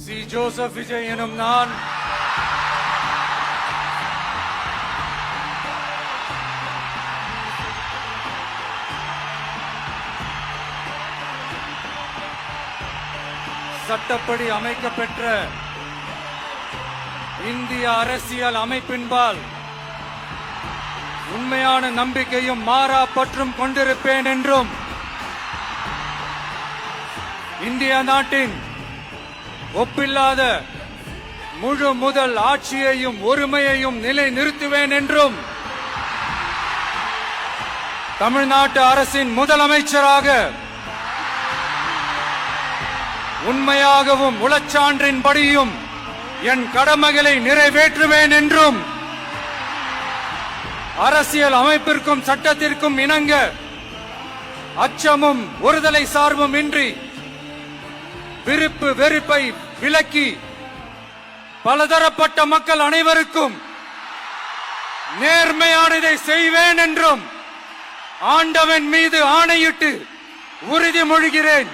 C. Joseph Vijay எனும் நான் சட்டப்படி அமைக்கப்பெற்ற இந்திய அரசியல் அமைப்பின்பால் உண்மையான நம்பிக்கையும் மாறா பற்றும் கொண்டிருப்பேன் என்றும் இந்திய நாட்டின் ஒப்பில்லாத முழு முதல் ஆட்சியையும் ஒருமையையும் நிலை நிறுத்துவேன் என்றும் தமிழ்நாட்டு அரசின் முதலமைச்சராக உண்மையாகவும் உளச்சான்றின்படியும் என் கடமைகளை நிறைவேற்றுவேன் என்றும் அரசியல் அமைப்பிற்கும் சட்டத்திற்கும் இணங்க அச்சமும் ஒருதலை சார்பும் இன்றி விருப்பு வெறுப்பை விலக்கி பலதரப்பட்ட மக்கள் அனைவருக்கும் நேர்மையானதை செய்வேன் என்றும் ஆண்டவன் மீது ஆணையிட்டு உறுதிமொழிகிறேன்.